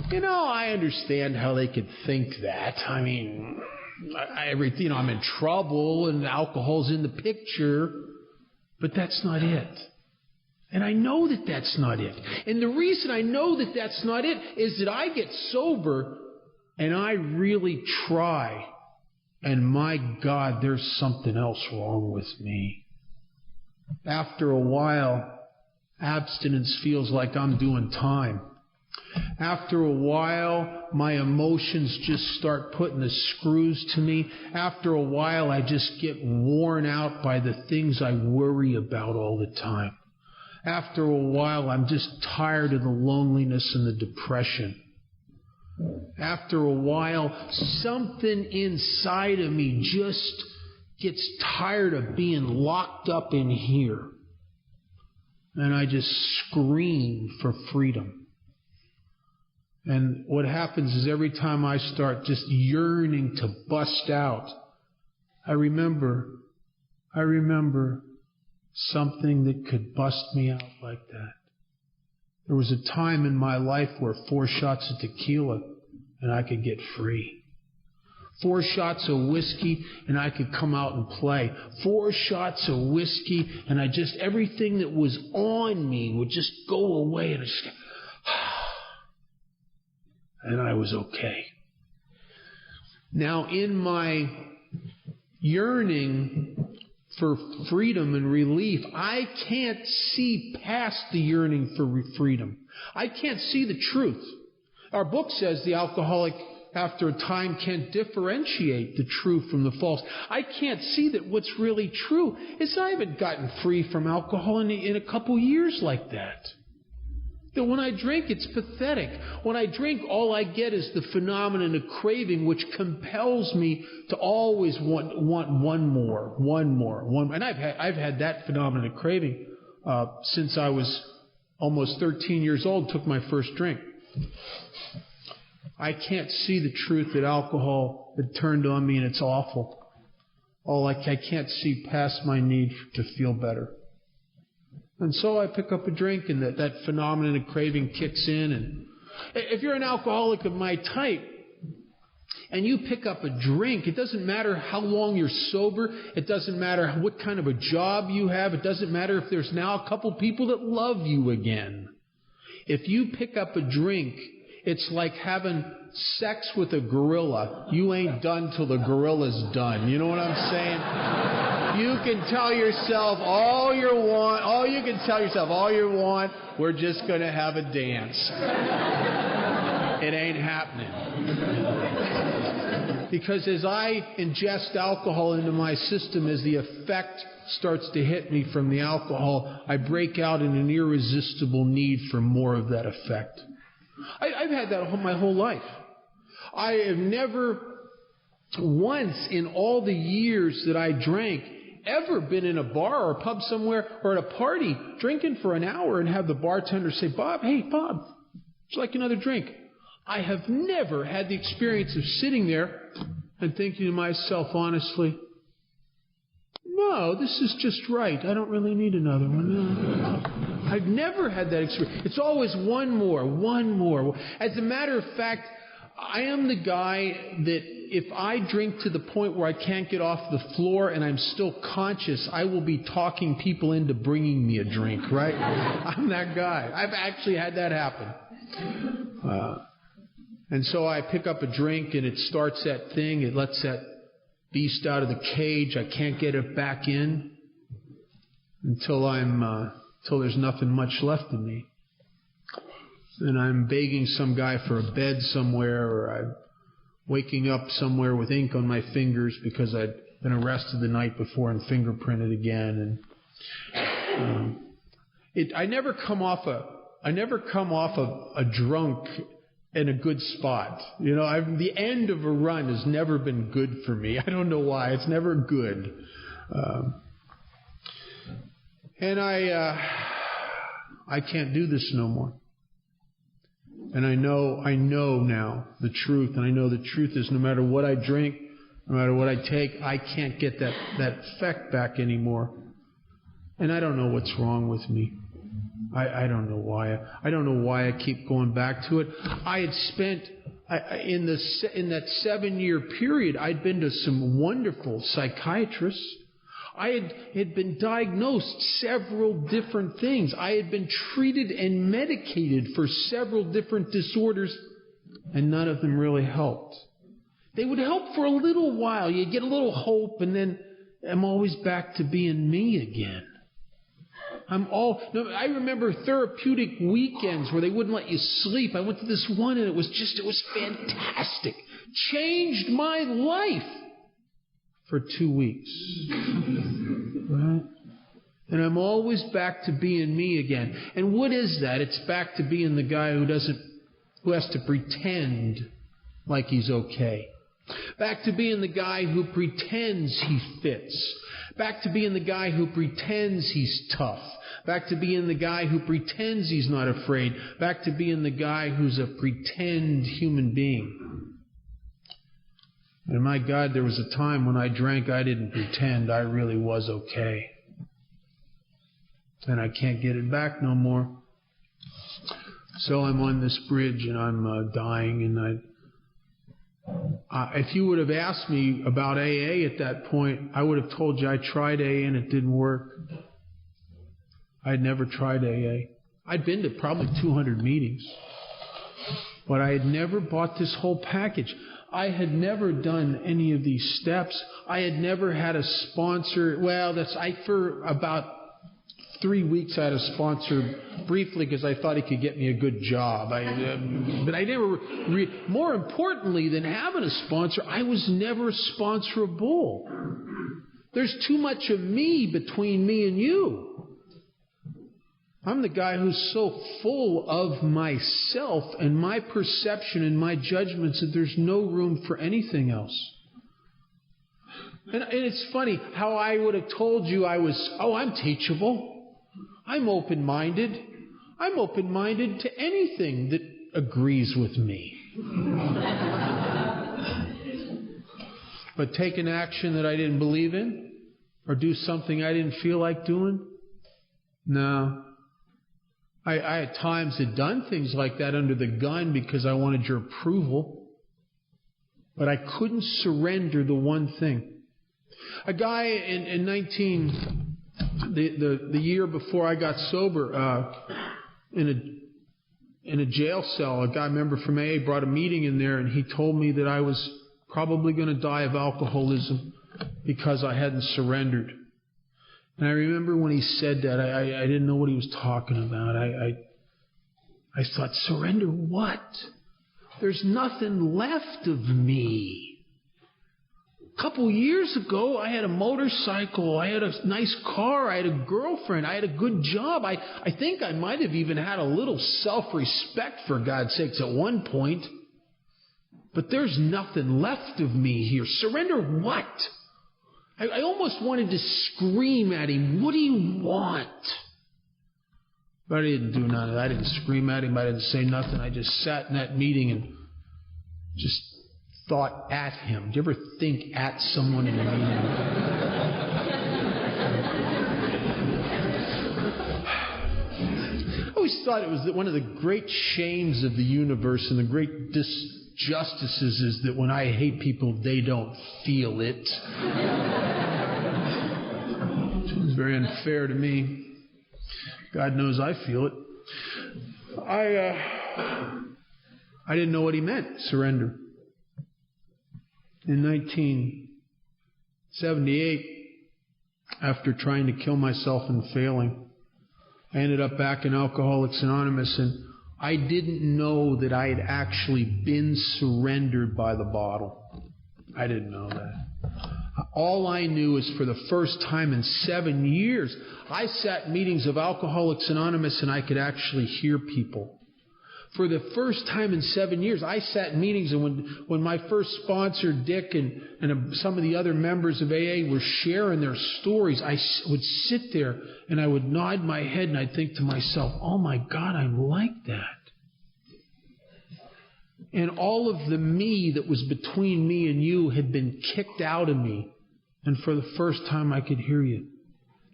You know, I understand how they could think that. I mean, I'm in trouble and alcohol's in the picture, but that's not it. And I know that that's not it. And the reason I know that that's not it is that I get sober and I really try. And my God, there's something else wrong with me. After a while, abstinence feels like I'm doing time. After a while, my emotions just start putting the screws to me. After a while, I just get worn out by the things I worry about all the time. After a while, I'm just tired of the loneliness and the depression. After a while, something inside of me just gets tired of being locked up in here. And I just scream for freedom. And what happens is every time I start just yearning to bust out, I remember something that could bust me out like that. There was a time in my life where 4 shots of tequila and I could get free. 4 shots of whiskey and I could come out and play. 4 shots of whiskey and everything that was on me would just go away and and I was okay. Now, in my yearning for freedom and relief, I can't see past the yearning for freedom. I can't see the truth. Our book says the alcoholic, after a time, can't differentiate the true from the false. I can't see that what's really true is I haven't gotten free from alcohol in a couple years like that. That when I drink, it's pathetic. When I drink, all I get is the phenomenon of craving, which compels me to always want one more. And I've had that phenomenon of craving since I was almost 13 years old, took my first drink. I can't see the truth that alcohol had turned on me and it's awful. I can't see past my need to feel better. And so I pick up a drink and that phenomenon of craving kicks in. And if you're an alcoholic of my type and you pick up a drink, it doesn't matter how long you're sober. It doesn't matter what kind of a job you have. It doesn't matter if there's now a couple people that love you again. If you pick up a drink, it's like having sex with a gorilla. You ain't done till the gorilla's done. You know what I'm saying? You can tell yourself all you want. We're just going to have a dance. It ain't happening. Because as I ingest alcohol into my system, as the effect starts to hit me from the alcohol, I break out in an irresistible need for more of that effect. I've had that my whole life. I have never once in all the years that I drank ever been in a bar or a pub somewhere or at a party drinking for an hour and have the bartender say, Bob, would you like another drink? I have never had the experience of sitting there and thinking to myself honestly, no, this is just right. I don't really need another one. No. I've never had that experience. It's always one more. As a matter of fact, I am the guy that if I drink to the point where I can't get off the floor and I'm still conscious, I will be talking people into bringing me a drink, right? I'm that guy. I've actually had that happen. And so I pick up a drink and it starts that thing. It lets that beast out of the cage. I can't get it back in until there's nothing much left in me. And I'm begging some guy for a bed somewhere, or I'm waking up somewhere with ink on my fingers because I'd been arrested the night before and fingerprinted again. And I never come off a drunk in a good spot. You know, the end of a run has never been good for me. I don't know why. It's never good. And I can't do this no more. And I know now the truth. And I know the truth is no matter what I drink, no matter what I take, I can't get that effect back anymore. And I don't know what's wrong with me. I don't know why. I don't know why I keep going back to it. I had spent in that 7-year period, I'd been to some wonderful psychiatrists. I had been diagnosed several different things. I had been treated and medicated for several different disorders, and none of them really helped. They would help for a little while. You get a little hope, and then I'm always back to being me again. I remember therapeutic weekends where they wouldn't let you sleep. I went to this one, and it was fantastic. Changed my life. For 2 weeks. Right? And I'm always back to being me again. And what is that? It's back to being the guy who has to pretend like he's okay. Back to being the guy who pretends he fits. Back to being the guy who pretends he's tough. back to being the guy who pretends he's not afraid, back to being the guy who's a pretend human being. And my God, there was a time when I drank, I didn't pretend. I really was okay. And I can't get it back no more. So I'm on this bridge and I'm dying, and if you would have asked me about AA at that point, I would have told you I tried AA and it didn't work. I'd never tried AA. I'd been to probably 200 meetings, but I had never bought this whole package. I had never done any of these steps. I had never had a sponsor. Well, for about 3 weeks I had a sponsor briefly because I thought he could get me a good job. But I never. More importantly than having a sponsor, I was never sponsorable. There's too much of me between me and you. I'm the guy who's so full of myself and my perception and my judgments that there's no room for anything else. And it's funny how I would have told you I'm teachable. I'm open-minded. I'm open-minded to anything that agrees with me. But take an action that I didn't believe in or do something I didn't feel like doing? No. I at times had done things like that under the gun because I wanted your approval. But I couldn't surrender the one thing. A guy in the year before I got sober, in a jail cell, a guy member from AA brought a meeting in there, and he told me that I was probably going to die of alcoholism because I hadn't surrendered. And I remember when he said that, I didn't know what he was talking about. I thought, surrender what? There's nothing left of me. A couple years ago, I had a motorcycle, I had a nice car, I had a girlfriend, I had a good job. I think I might have even had a little self-respect, for God's sakes, at one point. But there's nothing left of me here. Surrender what? I almost wanted to scream at him, what do you want? But I didn't do none of that. I didn't scream at him. I didn't say nothing. I just sat in that meeting and just thought at him. Do you ever think at someone in a meeting? I always thought it was one of the great shames of the universe and the great disjustices is that when I hate people, they don't feel it. It was very unfair to me. God knows I feel it. I didn't know what he meant, surrender. In 1978, after trying to kill myself and failing, I ended up back in Alcoholics Anonymous, and I didn't know that I had actually been surrendered by the bottle. I didn't know that. All I knew is for the first time in 7 years, I sat in meetings of Alcoholics Anonymous and I could actually hear people. For the first time in 7 years, I sat in meetings, and when my first sponsor, Dick, and some of the other members of AA were sharing their stories, I would sit there and I would nod my head and I'd think to myself, oh my God, I'm like that. And all of the me that was between me and you had been kicked out of me. And for the first time I could hear you.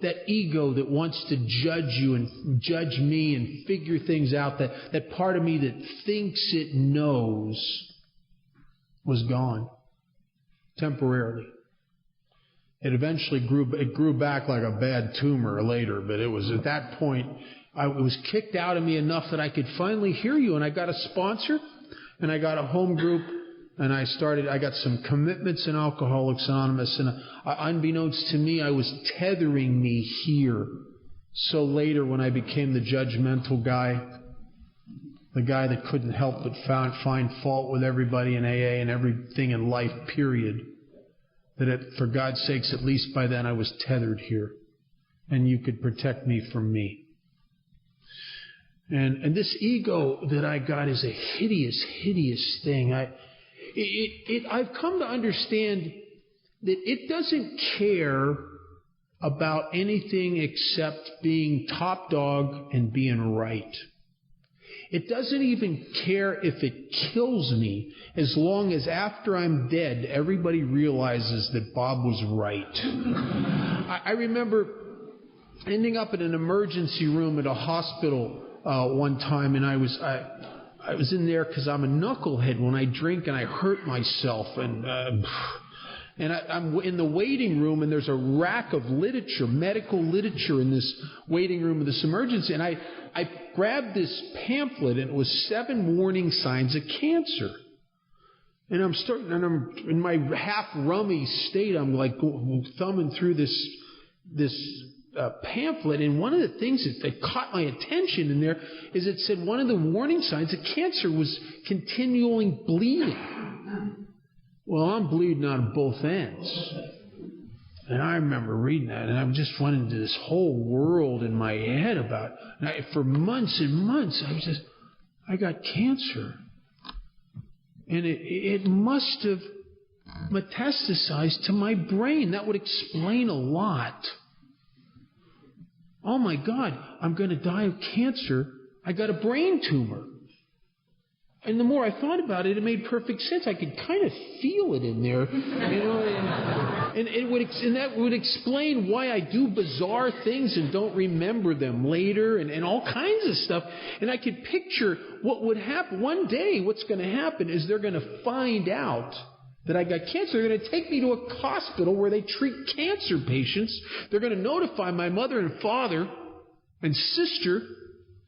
That ego that wants to judge you and judge me and figure things out, that part of me that thinks it knows, was gone. Temporarily. It eventually grew back like a bad tumor later, but it was at that point, it was kicked out of me enough that I could finally hear you. And I got a sponsor, and I got a home group, and I got some commitments in Alcoholics Anonymous, and unbeknownst to me, I was tethering me here. So later, when I became the judgmental guy, the guy that couldn't help but find fault with everybody in AA and everything in life, period, for God's sakes, at least by then I was tethered here, and you could protect me from me. And this ego that I got is a hideous, hideous thing. I've come to understand that it doesn't care about anything except being top dog and being right. It doesn't even care if it kills me, as long as after I'm dead, everybody realizes that Bob was right. I remember ending up in an emergency room at a hospital one time, and I was in there because I'm a knucklehead when I drink and I hurt myself, and I'm in the waiting room, and there's a rack of literature, medical literature, in this waiting room of this emergency, and I grabbed this pamphlet, and it was 7 warning signs of cancer. And I'm in my half rummy state. I'm like thumbing through this pamphlet, and one of the things that caught my attention in there is it said one of the warning signs of cancer was continuing bleeding. Well, I'm bleeding on both ends. And I remember reading that, and I just went into this whole world in my head about it. For months and months, I got cancer. And it must have metastasized to my brain. That would explain a lot. Oh my God, I'm going to die of cancer. I got a brain tumor. And the more I thought about it, it made perfect sense. I could kind of feel it in there, and that would explain why I do bizarre things and don't remember them later, and all kinds of stuff. And I could picture what would happen one day. What's going to happen is they're going to find out that I got cancer. They're going to take me to a hospital where they treat cancer patients. They're going to notify my mother and father and sister.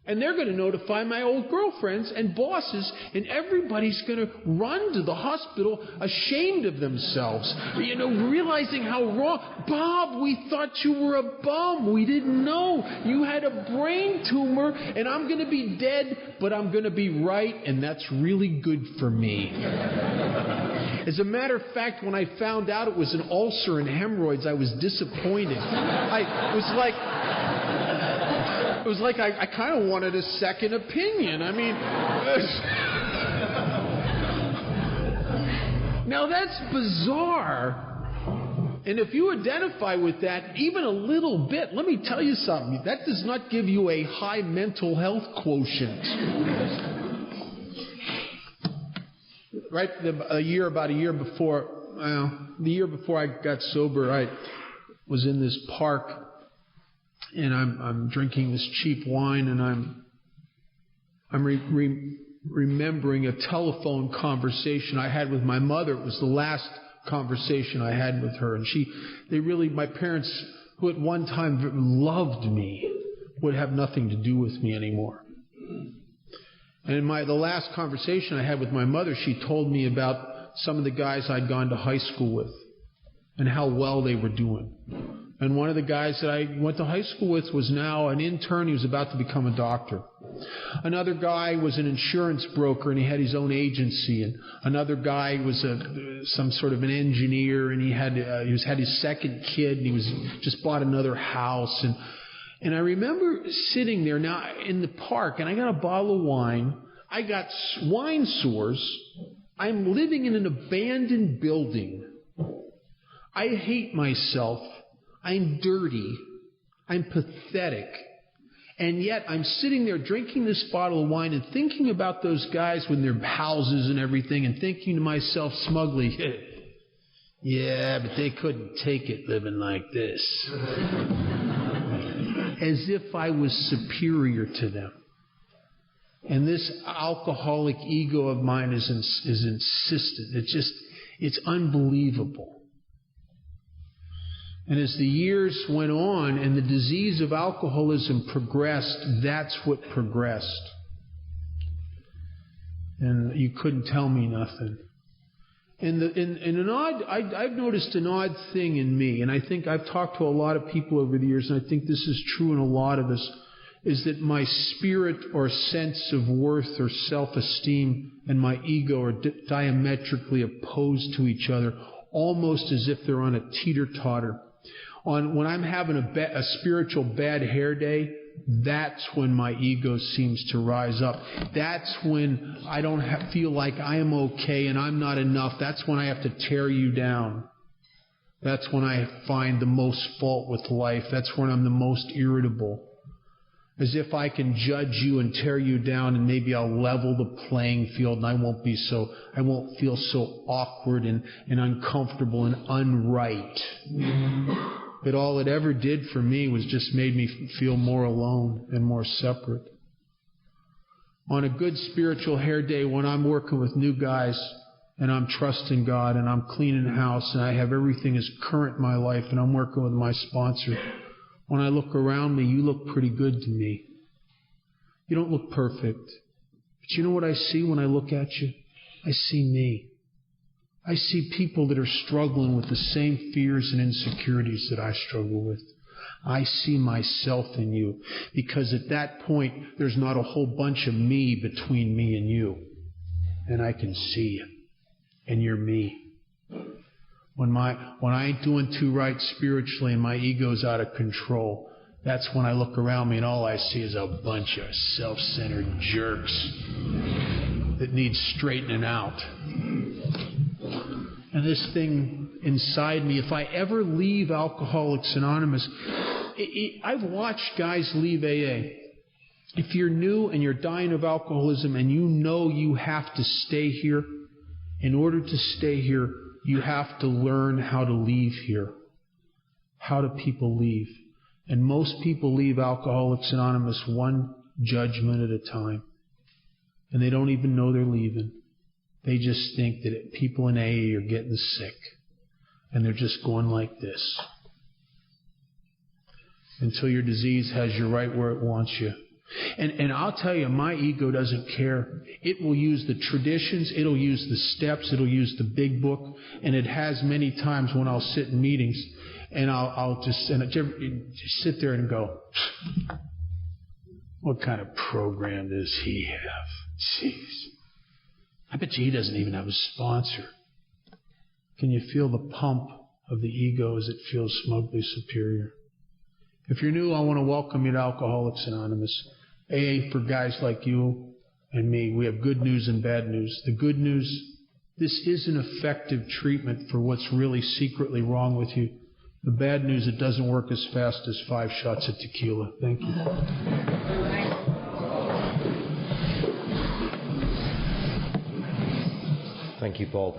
And they're going to notify my old girlfriends and bosses, and everybody's going to run to the hospital ashamed of themselves, realizing how wrong. Bob, we thought you were a bum. We didn't know. You had a brain tumor, and I'm going to be dead, but I'm going to be right, and that's really good for me. As a matter of fact, when I found out it was an ulcer and hemorrhoids, I was disappointed. It was like I kind of wanted a second opinion. I mean, now that's bizarre. And if you identify with that even a little bit, let me tell you something. That does not give you a high mental health quotient. Right, the year before I got sober, I was in this park. And I'm drinking this cheap wine, and I'm remembering a telephone conversation I had with my mother. It was the last conversation I had with her, and my parents, who at one time loved me, would have nothing to do with me anymore. And in the last conversation I had with my mother, she told me about some of the guys I'd gone to high school with and how well they were doing. And one of the guys that I went to high school with was now an intern. He was about to become a doctor. Another guy was an insurance broker, and he had his own agency. And another guy was some sort of an engineer, and he had his second kid, and he was just bought another house. And I remember sitting there now in the park, and I got a bottle of wine. I got wine sores. I'm living in an abandoned building. I hate myself. I'm dirty. I'm pathetic. And yet I'm sitting there drinking this bottle of wine and thinking about those guys with their houses and everything, and thinking to myself smugly, yeah, but they couldn't take it living like this. As if I was superior to them. And this alcoholic ego of mine is insistent. It's unbelievable. And as the years went on and the disease of alcoholism progressed, that's what progressed. And you couldn't tell me nothing. I've noticed an odd thing in me, and I think I've talked to a lot of people over the years, and I think this is true in a lot of us, is that my spirit or sense of worth or self-esteem and my ego are diametrically opposed to each other, almost as if they're on a teeter-totter. When I'm having a spiritual bad hair day, that's when my ego seems to rise up. That's when I don't feel like I am okay and I'm not enough. That's when I have to tear you down. That's when I find the most fault with life. That's when I'm the most irritable. As if I can judge you and tear you down, and maybe I'll level the playing field, and I won't feel so awkward and uncomfortable and unright. But all it ever did for me was just made me feel more alone and more separate. On a good spiritual hair day, when I'm working with new guys and I'm trusting God and I'm cleaning house and I have everything as current in my life and I'm working with my sponsor, when I look around me, you look pretty good to me. You don't look perfect. But you know what I see when I look at you? I see me. I see people that are struggling with the same fears and insecurities that I struggle with. I see myself in you, because at that point, there's not a whole bunch of me between me and you. And I can see you. And you're me. When I ain't doing too right spiritually and my ego's out of control, that's when I look around me and all I see is a bunch of self-centered jerks that need straightening out. And this thing inside me, if I ever leave Alcoholics Anonymous, I've watched guys leave AA. If you're new and you're dying of alcoholism and you know you have to stay here, in order to stay here, you have to learn how to leave here. How do people leave? And most people leave Alcoholics Anonymous one judgment at a time. And they don't even know they're leaving. They just think that people in AA are getting sick. And they're just going like this. Until your disease has you right where it wants you. And I'll tell you, my ego doesn't care. It will use the traditions, it'll use the steps, it'll use the big book, and it has many times when I'll sit in meetings, and I'll just sit there and go, what kind of program does he have? Jeez. I bet you he doesn't even have a sponsor. Can you feel the pump of the ego as it feels smugly superior? If you're new, I want to welcome you to Alcoholics Anonymous. AA for guys like you and me. We have good news and bad news. The good news, this is an effective treatment for what's really secretly wrong with you. The bad news, it doesn't work as fast as 5 shots of tequila. Thank you. Thank you, Bob.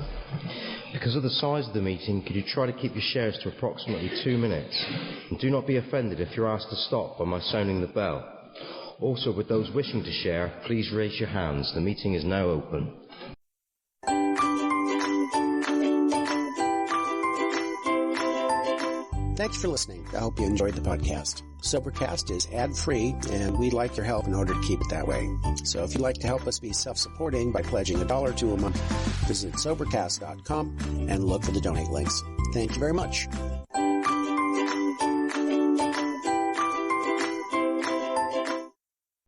Because of the size of the meeting, could you try to keep your shares to approximately 2 minutes? And do not be offended if you're asked to stop by my sounding the bell. Also, with those wishing to share, please raise your hands. The meeting is now open. Thanks for listening. I hope you enjoyed the podcast. Sobercast is ad-free, and we'd like your help in order to keep it that way. So if you'd like to help us be self-supporting by pledging $1 or $2 a month, visit Sobercast.com and look for the donate links. Thank you very much.